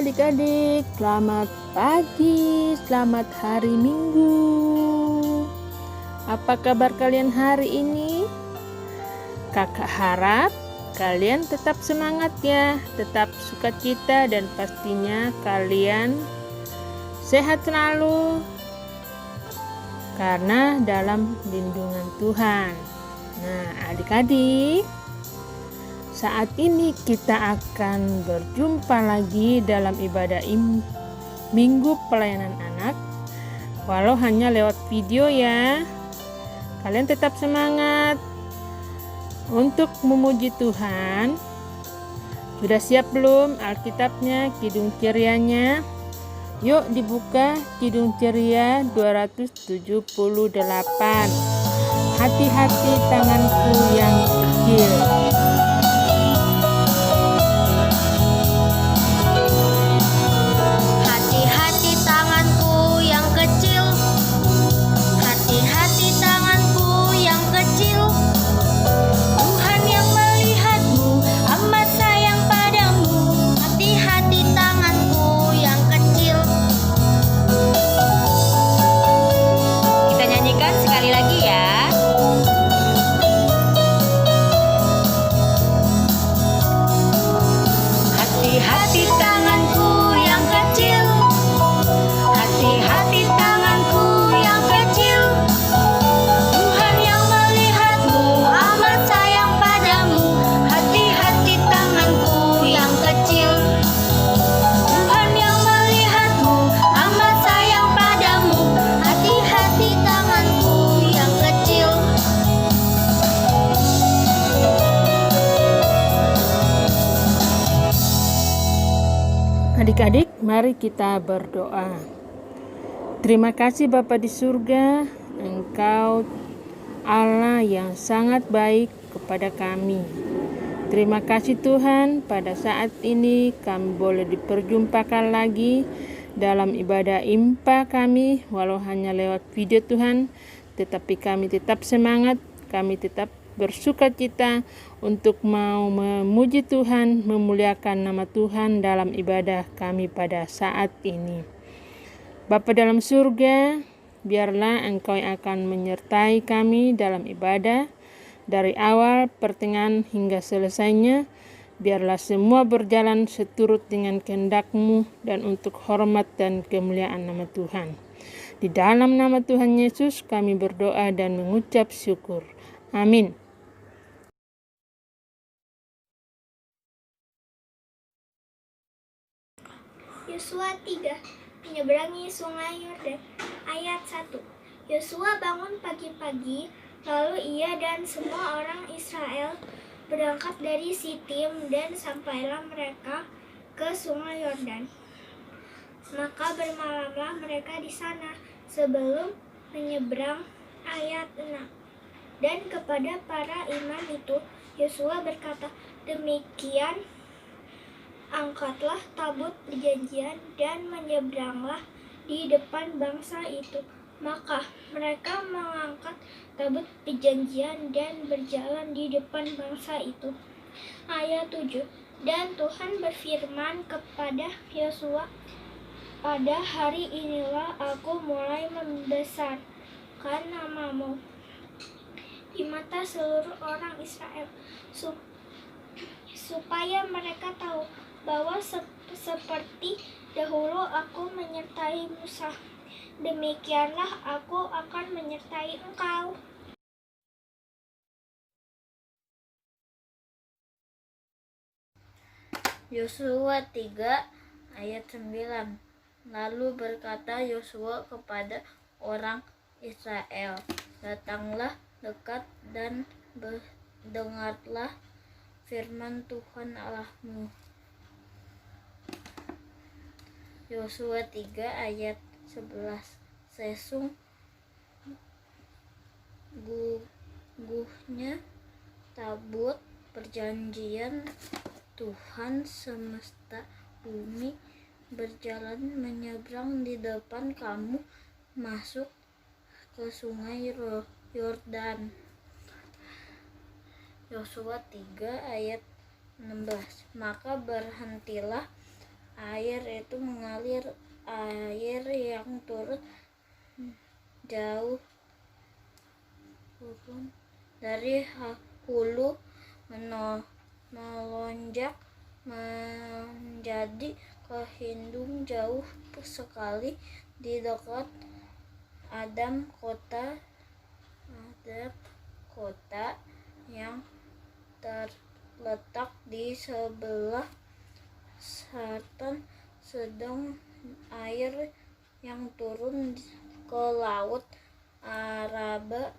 adik-adik, selamat pagi, selamat hari Minggu. Apa kabar kalian hari ini? Kakak harap kalian tetap semangat ya, tetap sukacita dan pastinya kalian sehat selalu karena dalam lindungan Tuhan. Nah, adik-adik, saat ini kita akan berjumpa lagi dalam ibadah Minggu Pelayanan Anak, walau hanya lewat video ya. Kalian tetap semangat untuk memuji Tuhan. Sudah siap belum Alkitabnya, Kidung Cerianya? Yuk dibuka Kidung Ceria 278. Hati-hati tanganku yang kecil. Hati-hati tanganku yang kecil, hati-hati tanganku yang kecil. Tuhan yang melihatmu amat sayang padamu. Hati-hati tanganku yang kecil. Tuhan yang melihatmu amat sayang padamu. Hati-hati tanganku yang kecil. Adik-adik, mari kita berdoa. Terima kasih Bapa di surga, Engkau Allah yang sangat baik kepada kami. Terima kasih Tuhan, pada saat ini kami boleh diperjumpakan lagi dalam ibadah IMPA kami, walau hanya lewat video Tuhan, tetapi kami tetap semangat, kami tetap bersukacita untuk mau memuji Tuhan, memuliakan nama Tuhan dalam ibadah kami pada saat ini. Bapa dalam surga, biarlah Engkau yang akan menyertai kami dalam ibadah dari awal, pertengahan hingga selesainya. Biarlah semua berjalan seturut dengan kehendak-Mu dan untuk hormat dan kemuliaan nama Tuhan. Di dalam nama Tuhan Yesus kami berdoa dan mengucap syukur. Amin. Yosua 3, menyeberangi sungai Yordan. Ayat 1. Yosua bangun pagi-pagi, lalu ia dan semua orang Israel berangkat dari Sitim dan sampailah mereka ke sungai Yordan. Maka bermalamlah mereka di sana sebelum menyeberang. Ayat 6. Dan kepada para imam itu Yosua berkata, demikian angkatlah tabut perjanjian dan menyeberanglah di depan bangsa itu. Maka mereka mengangkat tabut perjanjian dan berjalan di depan bangsa itu. Ayat 7. Dan Tuhan berfirman kepada Yosua, pada hari inilah aku mulai membesarkan namamu di mata seluruh orang Israel, supaya mereka tahu bahwa seperti dahulu aku menyertai Musa, demikianlah aku akan menyertai engkau. Yosua 3 ayat 9. Lalu berkata Yosua kepada orang Israel, datanglah dekat dan dengarlah firman Tuhan Allahmu. Yosua 3 ayat 11. Sesungguhnya tabut perjanjian Tuhan semesta bumi berjalan menyeberang di depan kamu masuk ke sungai Yordan. Yosua 3 ayat 16. Maka berhentilah air itu mengalir, air yang turun jauh dari hulu melonjak menjadi ke hidung jauh sekali di dekat Adam, kota yang terletak di sebelah selatan. Sedang air yang turun ke laut Araba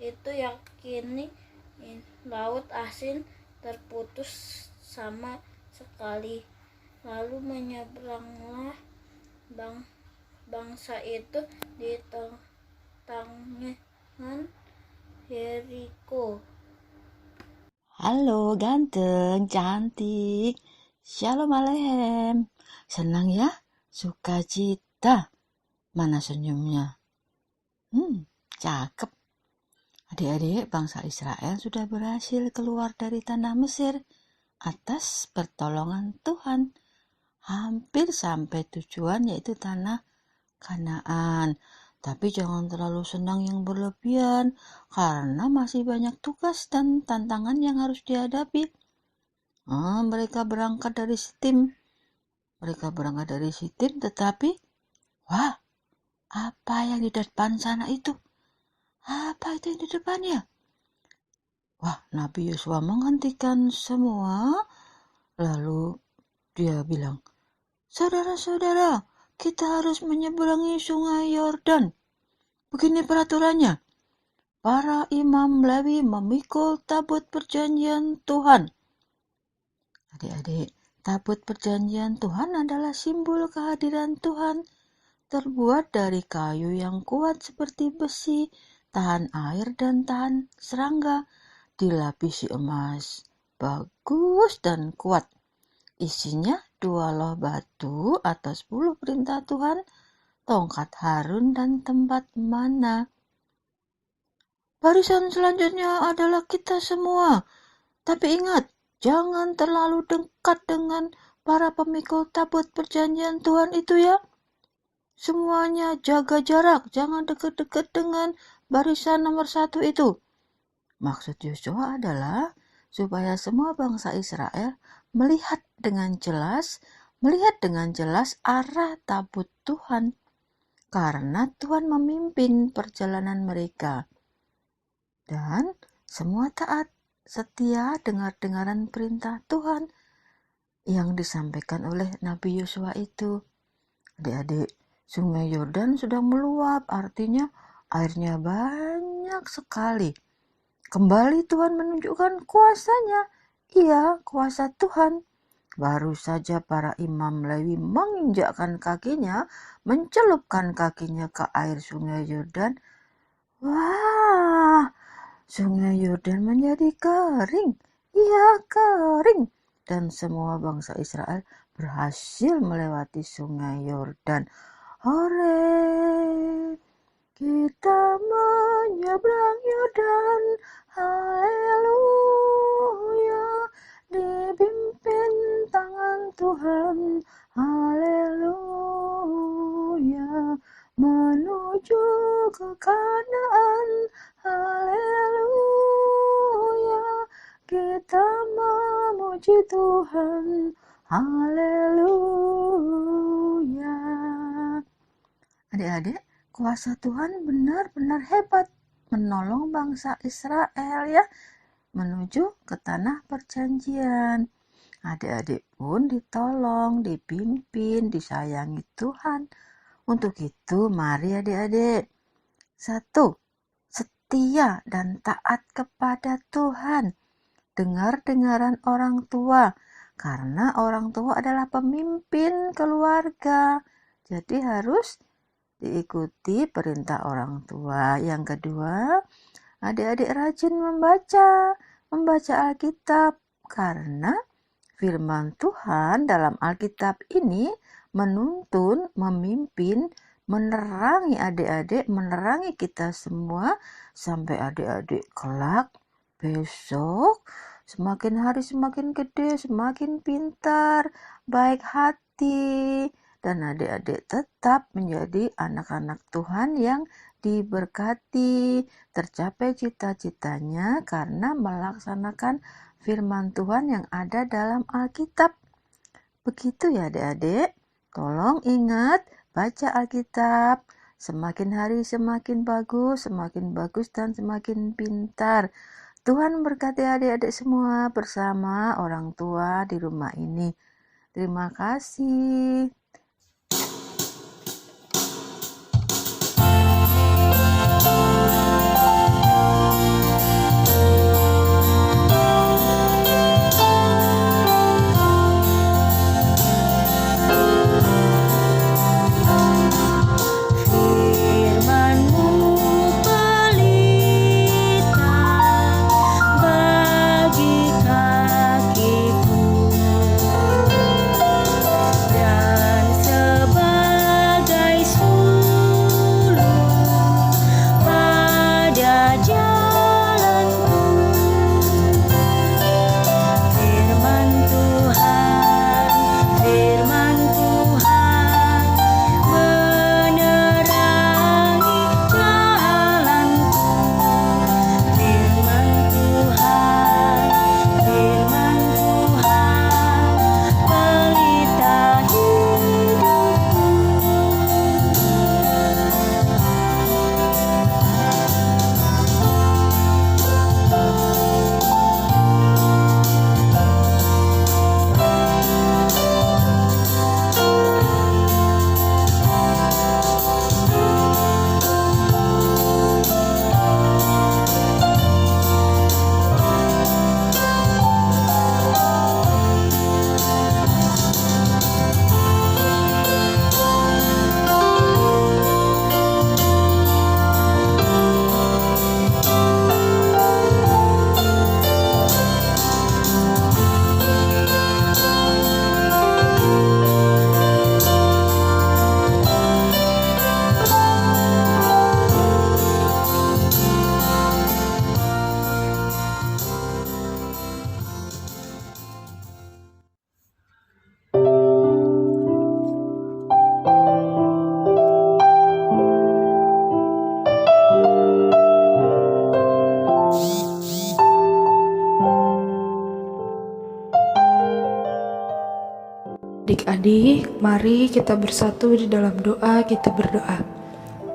itu yakini laut asin terputus sama sekali. Lalu menyeberanglah bangsa itu di tangan Yeriko. Halo, ganteng, cantik. Shalom Alehem. Senang ya? Sukacita. Mana senyumnya? Cakep. Adik-adik, bangsa Israel sudah berhasil keluar dari tanah Mesir atas pertolongan Tuhan. Hampir sampai tujuan, yaitu tanah Kanaan. Tapi jangan terlalu senang yang berlebihan, karena masih banyak tugas dan tantangan yang harus dihadapi. Mereka berangkat dari Sitim. Tetapi, wah, apa yang di depan sana itu? Apa itu yang di depannya? Wah, Nabi Yosua menghentikan semua. Lalu dia bilang, saudara-saudara, kita harus menyeberangi sungai Yordan. Begini peraturannya. Para imam Lewi memikul tabut perjanjian Tuhan. Adik-adik, tabut perjanjian Tuhan adalah simbol kehadiran Tuhan. Terbuat dari kayu yang kuat seperti besi, tahan air dan tahan serangga, dilapisi emas, bagus dan kuat. Isinya 2 loh batu atau 10 perintah Tuhan, tongkat Harun dan tempat mana. Barisan selanjutnya adalah kita semua. Tapi ingat, jangan terlalu dekat dengan para pemikul tabut perjanjian Tuhan itu ya. Semuanya jaga jarak, jangan dekat-dekat dengan barisan nomor 1 itu. Maksud Yosua adalah supaya semua bangsa Israel melihat dengan jelas arah tabut Tuhan, karena Tuhan memimpin perjalanan mereka. Dan semua taat, setia dengar-dengaran perintah Tuhan yang disampaikan oleh Nabi Yosua itu. Adik-adik, sungai Yordan sudah meluap, artinya airnya banyak sekali. Kembali Tuhan menunjukkan kuasanya. Iya, kuasa Tuhan. Baru saja para imam Lewi menginjakkan kakinya, mencelupkan kakinya ke air sungai Yordan. Wah, sungai Yordan menjadi kering. Iya, kering. Dan semua bangsa Israel berhasil melewati sungai Yordan. Hore, kita menyeberang Yordan. Haleluya, dipimpin tangan Tuhan. Haleluya, menuju ke Kanaan. Haleluya, kita memuji Tuhan. Haleluya. Adik-adik, kuasa Tuhan benar-benar hebat menolong bangsa Israel ya menuju ke tanah perjanjian. Adik-adik pun ditolong, dipimpin, disayangi Tuhan. Untuk itu mari adik-adik, 1, setia dan taat kepada Tuhan. Dengar-dengaran orang tua, karena orang tua adalah pemimpin keluarga. Jadi harus diikuti perintah orang tua. Yang kedua, adik-adik rajin membaca Alkitab, karena firman Tuhan dalam Alkitab ini menuntun, memimpin, menerangi adik-adik, menerangi kita semua, sampai adik-adik kelak besok semakin hari semakin gede, semakin pintar, baik hati, diberkati dan adik-adik tetap menjadi anak-anak Tuhan yang diberkati, tercapai cita-citanya karena melaksanakan firman Tuhan yang ada dalam Alkitab. Begitu ya adik-adik, tolong ingat baca Alkitab, semakin hari semakin bagus dan semakin pintar. Tuhan memberkati adik-adik semua bersama orang tua di rumah ini. Terima kasih. Adik-adik, mari kita bersatu di dalam doa, kita berdoa.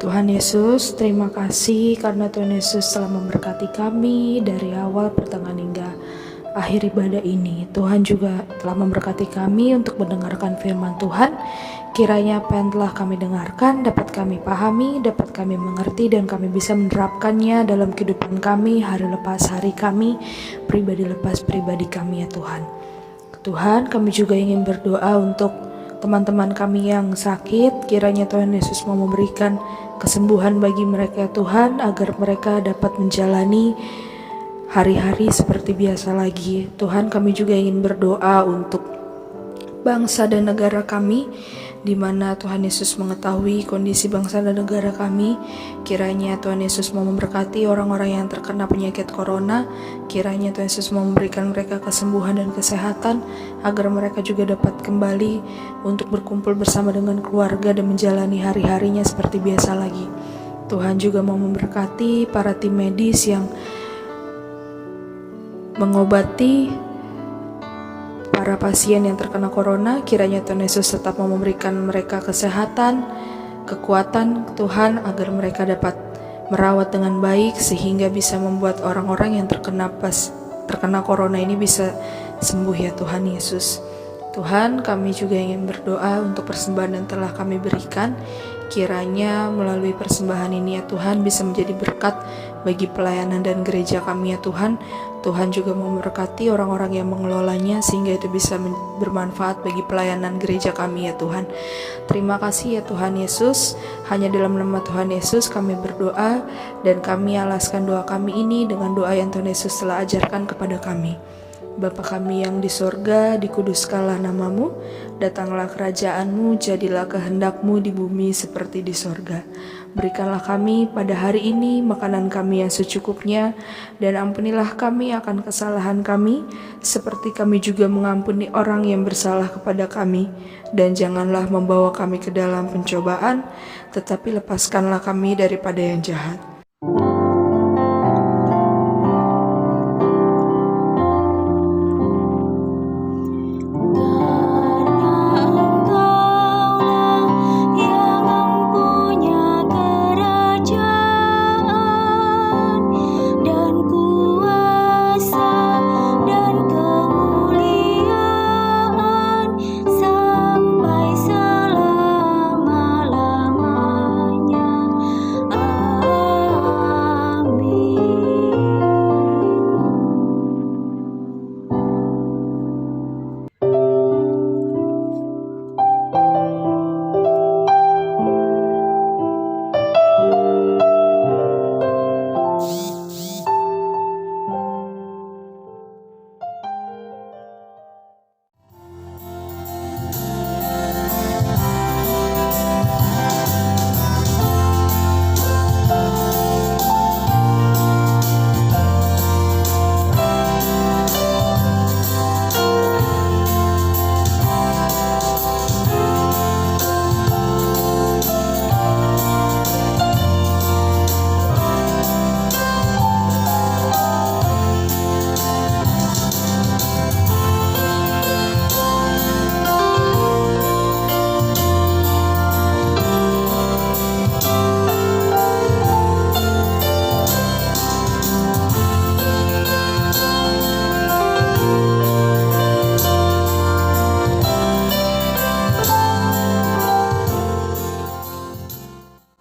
Tuhan Yesus, terima kasih karena Tuhan Yesus telah memberkati kami dari awal pertengahan hingga akhir ibadah ini. Tuhan juga telah memberkati kami untuk mendengarkan firman Tuhan. Kiranya apa yang telah kami dengarkan dapat kami pahami, dapat kami mengerti, dan kami bisa menerapkannya dalam kehidupan kami, hari lepas hari kami, pribadi lepas pribadi kami ya Tuhan. Tuhan, kami juga ingin berdoa untuk teman-teman kami yang sakit. Kiranya Tuhan Yesus mau memberikan kesembuhan bagi mereka Tuhan, agar mereka dapat menjalani hari-hari seperti biasa lagi. Tuhan, kami juga ingin berdoa untuk bangsa dan negara kami, di mana Tuhan Yesus mengetahui kondisi bangsa dan negara kami. Kiranya Tuhan Yesus mau memberkati orang-orang yang terkena penyakit corona. Kiranya Tuhan Yesus mau memberikan mereka kesembuhan dan kesehatan, agar mereka juga dapat kembali untuk berkumpul bersama dengan keluarga dan menjalani hari-harinya seperti biasa lagi. Tuhan juga mau memberkati para tim medis yang mengobati para pasien yang terkena corona. Kiranya Tuhan Yesus tetap mau memberikan mereka kesehatan, kekuatan Tuhan, agar mereka dapat merawat dengan baik, sehingga bisa membuat orang-orang yang terkena corona ini bisa sembuh ya Tuhan Yesus. Tuhan, kami juga ingin berdoa untuk persembahan yang telah kami berikan. Kiranya melalui persembahan ini ya Tuhan bisa menjadi berkat bagi pelayanan dan gereja kami ya Tuhan. Tuhan juga memberkati orang-orang yang mengelolanya, sehingga itu bisa bermanfaat bagi pelayanan gereja kami ya Tuhan. Terima kasih ya Tuhan Yesus. Hanya dalam nama Tuhan Yesus kami berdoa, dan kami alaskan doa kami ini dengan doa yang Tuhan Yesus telah ajarkan kepada kami. Bapa kami yang di sorga, dikuduskanlah namamu, datanglah kerajaanmu, jadilah kehendakmu di bumi seperti di sorga. Berikanlah kami pada hari ini makanan kami yang secukupnya, dan ampunilah kami akan kesalahan kami, seperti kami juga mengampuni orang yang bersalah kepada kami. Dan janganlah membawa kami ke dalam pencobaan, tetapi lepaskanlah kami daripada yang jahat.